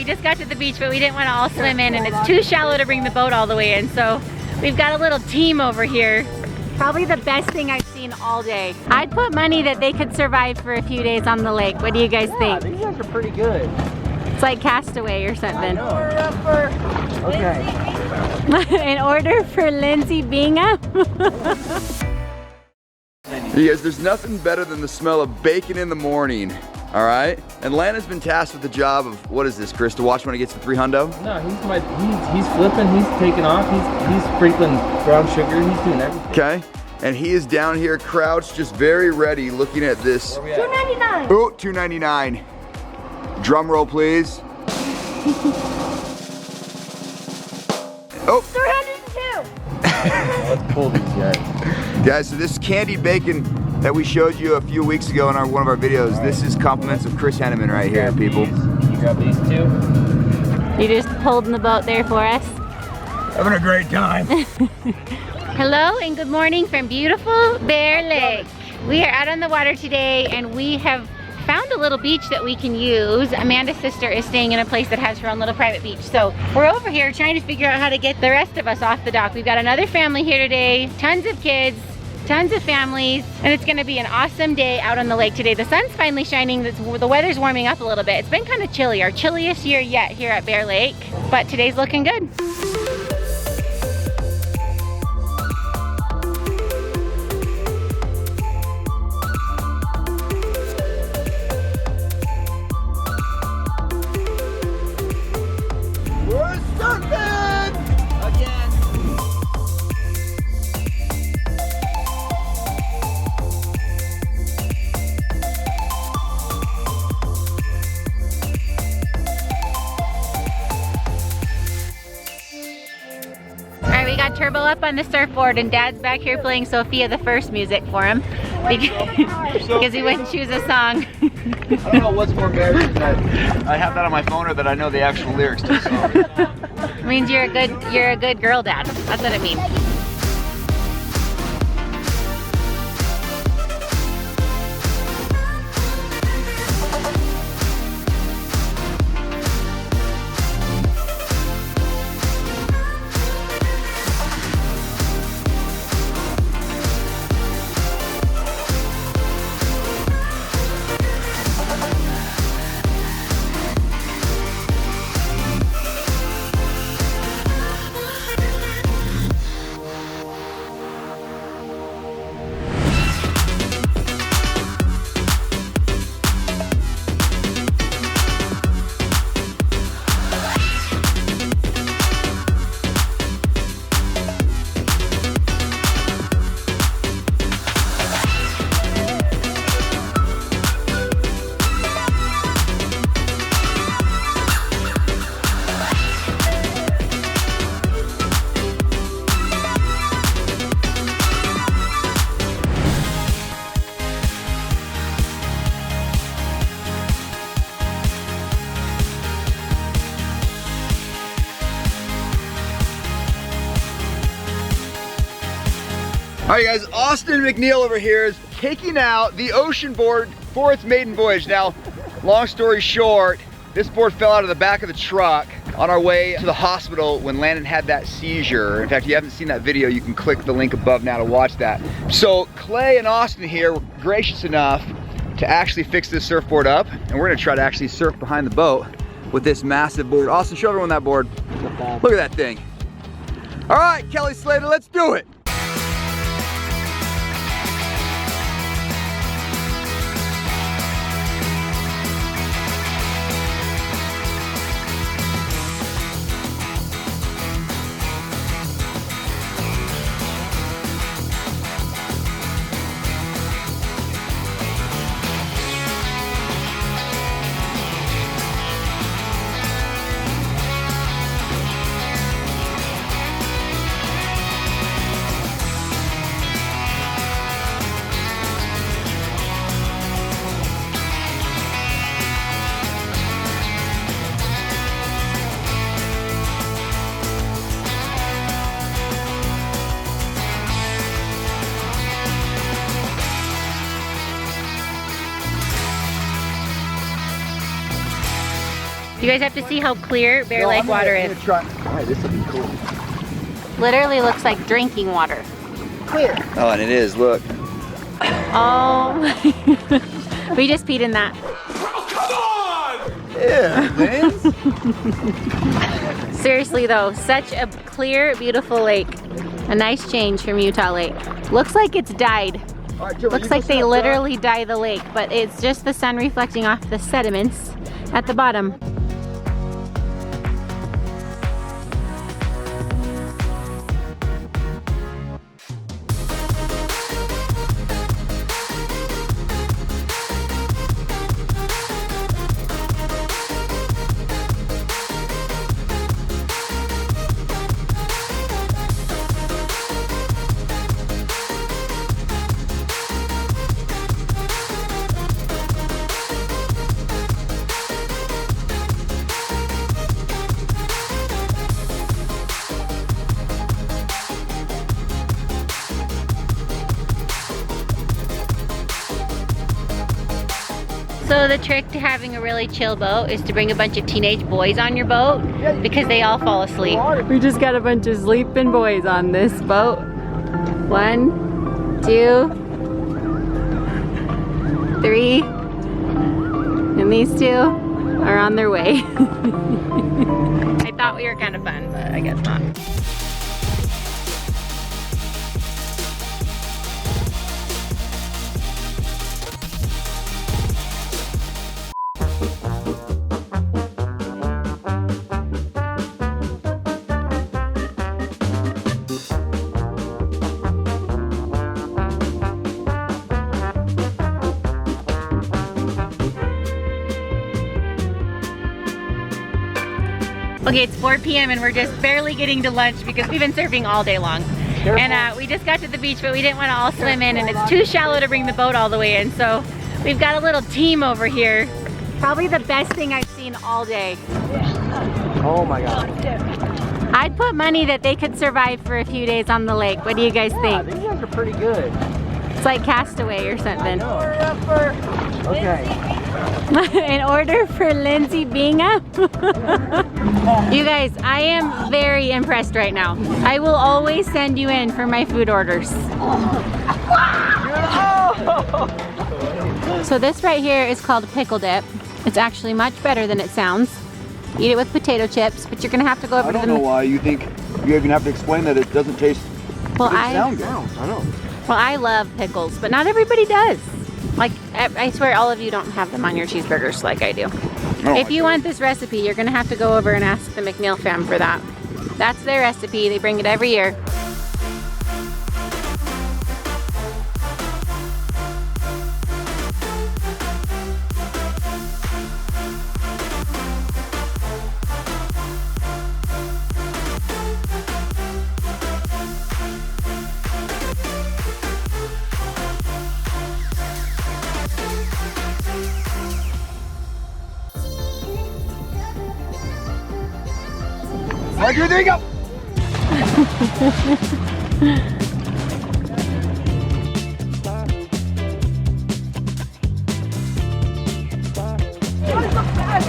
We just got to the beach, but we didn't want to all swim in, and it's too shallow to bring the boat all the way in. So we've got a little team over here. Probably the best thing I've seen all day. I'd put money that they could survive for a few days on the lake. What do you guys think? These guys are pretty good. It's like Castaway or something. Okay. In order for Lindsay Bingham. You guys, there's nothing better than the smell of bacon in the morning. All right, and Lana's been tasked with the job of, what is this, Chris, to watch when he gets to 300? No, he's flipping, he's taking off, he's sprinkling brown sugar, he's doing everything. Okay, and he is down here crouched, just very ready, looking at this. $2.99. Oh, $2.99. Drum roll, please. Oh. 302. Let's pull these guys. Guys, so this candied bacon that we showed you a few weeks ago in one of our videos, this is compliments of Chris Henneman right here, people. You grab these two. You just holding the boat there for us. Having a great time. Hello and good morning from beautiful Bear Lake. We are out on the water today and we have found a little beach that we can use. Amanda's sister is staying in a place that has her own little private beach. So we're over here trying to figure out how to get the rest of us off the dock. We've got another family here today, tons of kids, tons of families, and it's gonna be an awesome day out on the lake today. The sun's finally shining, the weather's warming up a little bit. It's been kind of chilly, our chilliest year yet here at Bear Lake, but today's looking good. We're surfing again. Alright, we got Turbo up on the surfboard and Dad's back here playing Sophia the First music for him because he wouldn't choose a song. I don't know what's more embarrassing, that I have that on my phone or that I know the actual lyrics to the song. It means you're a good girl, Dad. That's what it means. All right, guys, Austin McNeil over here is taking out the ocean board for its maiden voyage. Now, long story short, this board fell out of the back of the truck on our way to the hospital when Landon had that seizure. In fact, if you haven't seen that video, you can click the link above now to watch that. So Clay and Austin here were gracious enough to actually fix this surfboard up, and we're gonna try to actually surf behind the boat with this massive board. Austin, show everyone that board. Look at that thing. All right, Kelly Slater, let's do it. You guys have to see how clear Bear Lake water is. Alright, this will be cool. Literally looks like drinking water. Clear. Oh, and it is, look. Oh, we just peed in that. Yeah, man. Seriously though, such a clear, beautiful lake. A nice change from Utah Lake. Looks like it's dyed. Right, Kimberly, Looks like they literally dye the lake, but it's just the sun reflecting off the sediments at the bottom. So the trick to having a really chill boat is to bring a bunch of teenage boys on your boat because they all fall asleep. We just got a bunch of sleeping boys on this boat. 1, 2, 3, and these 2 are on their way. I thought we were kind of fun, but I guess not. Okay, it's 4 p.m. and we're just barely getting to lunch because we've been surfing all day long. Careful. And we just got to the beach, but we didn't want to all swim in, and it's too shallow to bring the boat all the way in. So we've got a little team over here. Probably the best thing I've seen all day. Oh my God. I'd put money that they could survive for a few days on the lake. What do you guys think? These guys are pretty good. It's like Castaway or something. Okay. An order for Lindsay Bingham? You guys, I am very impressed right now. I will always send you in for my food orders. So this right here is called pickle dip. It's actually much better than it sounds. Eat it with potato chips, but you're gonna have to go over to the... I don't know why you think you even have to explain that it doesn't taste... Well, sound good. I know. Well, I love pickles, but not everybody does. Like, I swear all of you don't have them on your cheeseburgers like I do. Oh, If you want this recipe, you're gonna have to go over and ask the McNeil fam for that. That's their recipe, they bring it every year. Roger, there you go.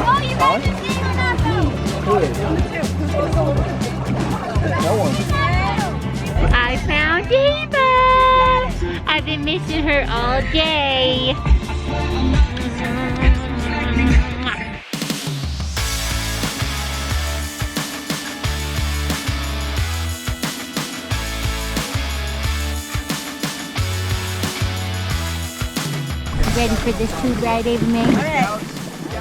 Oh, you guys are seeing or not though? No one. I found Eva! I've been missing her all day. Ready for this tube ride, Ava May? Alright.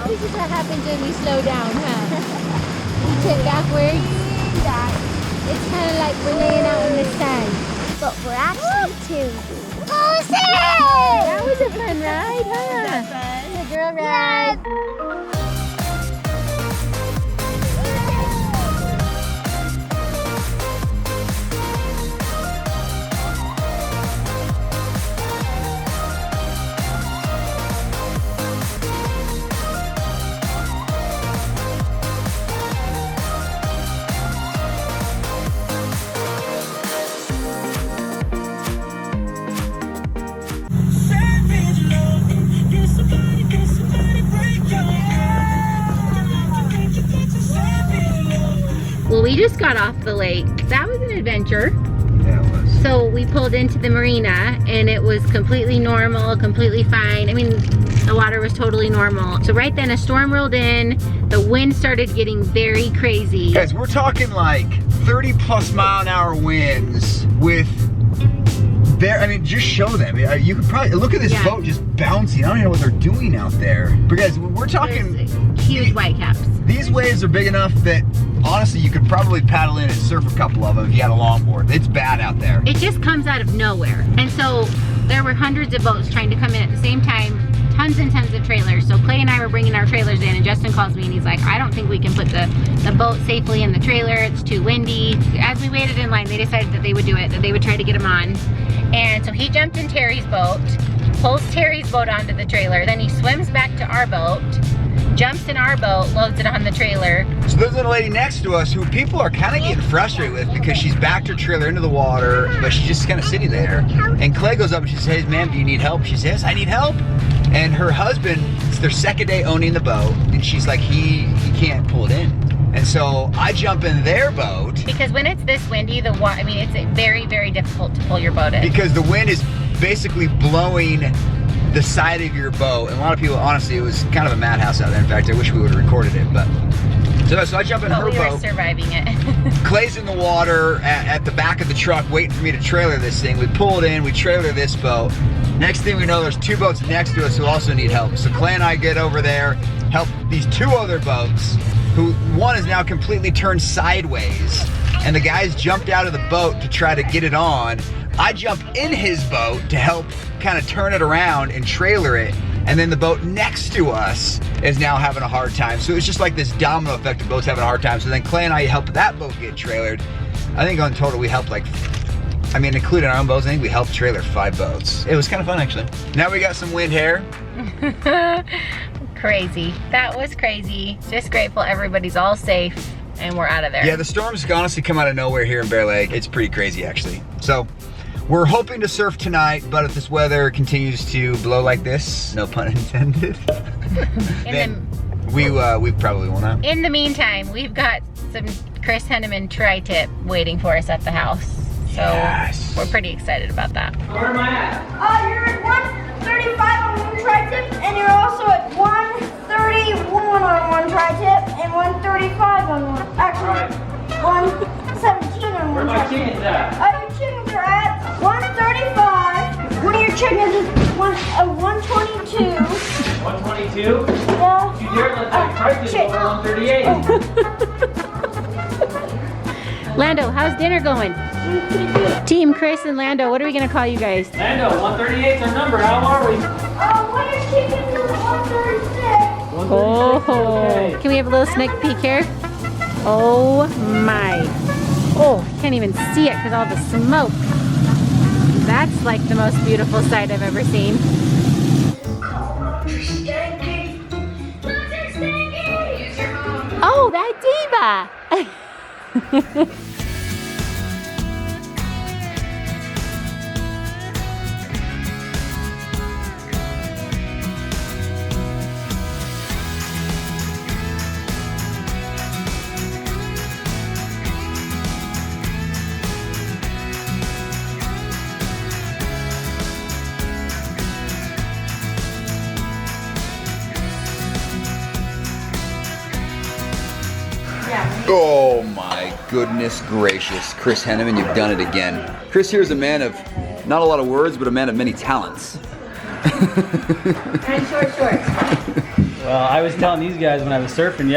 This is what happens when we slow down, huh? We tip backwards. It's kind of like we're laying out in the sun. But we're actually two. Palsy! That was a fun ride, huh? That's fun. A girl ride. Savage love, can somebody break your we just got off the lake. That was an adventure. Yeah, it was. So we pulled into the marina and it was completely normal, completely fine. I mean, the water was totally normal. So right then a storm rolled in, the wind started getting very crazy. Guys, we're talking like 30+ mph winds with I mean, just show them. You could probably look at this boat just bouncing. I don't even know what they're doing out there. But guys, we're talking huge whitecaps. These waves are big enough that honestly you could probably paddle in and surf a couple of them if you had a longboard. It's bad out there. It just comes out of nowhere. And so there were hundreds of boats trying to come in at the same time, tons and tons of trailers. So Clay and I were bringing our trailers in, and Justin calls me and he's like, I don't think we can put the boat safely in the trailer. It's too windy. As we waited in line, they decided that they would do it, that they would try to get him on. And so he jumped in Terry's boat, pulls Terry's boat onto the trailer, then he swims back to our boat, jumps in our boat, loads it on the trailer. So there's a lady next to us who people are kind of getting frustrated with because she's backed her trailer into the water, but she's just kind of sitting there. And Clay goes up and she says, ma'am, do you need help? She says, I need help. And her husband, it's their second day owning the boat, and she's like, he can't pull it in. And so I jump in their boat. Because when it's this windy, I mean, it's very, very difficult to pull your boat in. Because the wind is basically blowing the side of your boat. And a lot of people, honestly, it was kind of a madhouse out there. In fact, I wish we would have recorded it, but. So I jump in her boat. We were surviving it. Clay's in the water at the back of the truck waiting for me to trailer this thing. We pull it in, we trailer this boat. Next thing we know, there's two boats next to us who also need help. So Clay and I get over there, help these two other boats, who one is now completely turned sideways, and the guys jumped out of the boat to try to get it on. I jump in his boat to help kind of turn it around and trailer it, and then the boat next to us is now having a hard time. So it's just like this domino effect of boats having a hard time. So then Clay and I helped that boat get trailered. I think on total we helped like, I mean, including our own boats, I think we helped trailer 5 boats. It was kind of fun actually. Now we got some wind hair. Crazy. That was crazy. Just grateful everybody's all safe and we're out of there. Yeah, the storms honestly come out of nowhere here in Bear Lake. It's pretty crazy actually. So we're hoping to surf tonight, but if this weather continues to blow like this, no pun intended, then we probably will not. In the meantime, we've got some Chris Henneman tri-tip waiting for us at the house. So yes, we're pretty excited about that. Where am I at? You're at 135 on one tri-tip, and you're also at 131 on one tri-tip, and 135 on one. Actually, 117 on one tri-tip. Where my chickens at? Your chickens are at 135. One of your chickens is 122. 122? Yeah. You dare let that tri-tip over 138. Lando, how's dinner going? Team Chris and Lando, what are we gonna call you guys? Lando, 138's our number. How are we? One of your chickens is 136. Oh, okay. Can we have a little sneak peek here? Oh my. Oh, can't even see it because all the smoke. That's like the most beautiful sight I've ever seen. Oh, that diva! Oh my goodness gracious. Chris Henneman, you've done it again. Chris here is a man of not a lot of words, but a man of many talents. And short shorts. Well, I was telling these guys when I was surfing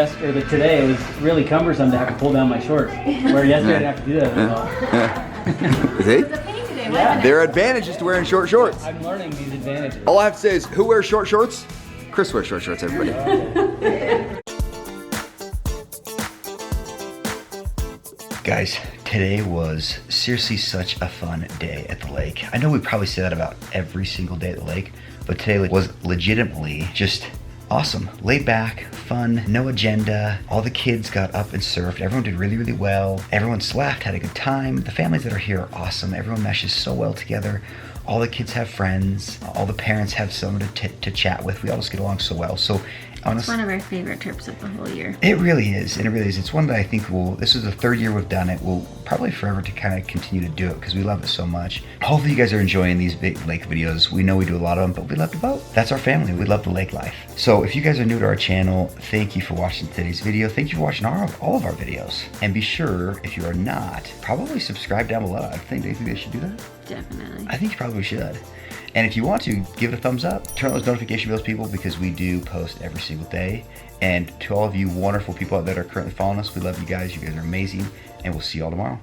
today, it was really cumbersome to have to pull down my shorts. Where yesterday I didn't have to do that at all. See? It was a pain today, Yeah. wasn't it? There are advantages to wearing short shorts. I'm learning these advantages. All I have to say is, who wears short shorts? Chris wears short shorts, everybody. Guys, today was seriously such a fun day at the lake. I know we probably say that about every single day at the lake, but today was legitimately just awesome. Laid back, fun, no agenda. All the kids got up and surfed. Everyone did really, really well. Everyone laughed, had a good time. The families that are here are awesome. Everyone meshes so well together. All the kids have friends. All the parents have someone to chat with. We all just get along so well. So It's one of our favorite trips of the whole year. It really is, and it really is. It's one that I think this is the 3rd year we've done it. We'll probably forever to kind of continue to do it because we love it so much. Hopefully you guys are enjoying these big lake videos. We know we do a lot of them, but we love to boat. That's our family. We love the lake life. So if you guys are new to our channel, thank you for watching today's video. Thank you for watching all of our videos. And be sure, if you are not, probably subscribe down below. I think they should do that. Definitely. I think you probably should. And if you want to, give it a thumbs up. Turn on those notification bells, people, because we do post every single day. And to all of you wonderful people out there that are currently following us, we love you guys. You guys are amazing. And we'll see you all tomorrow.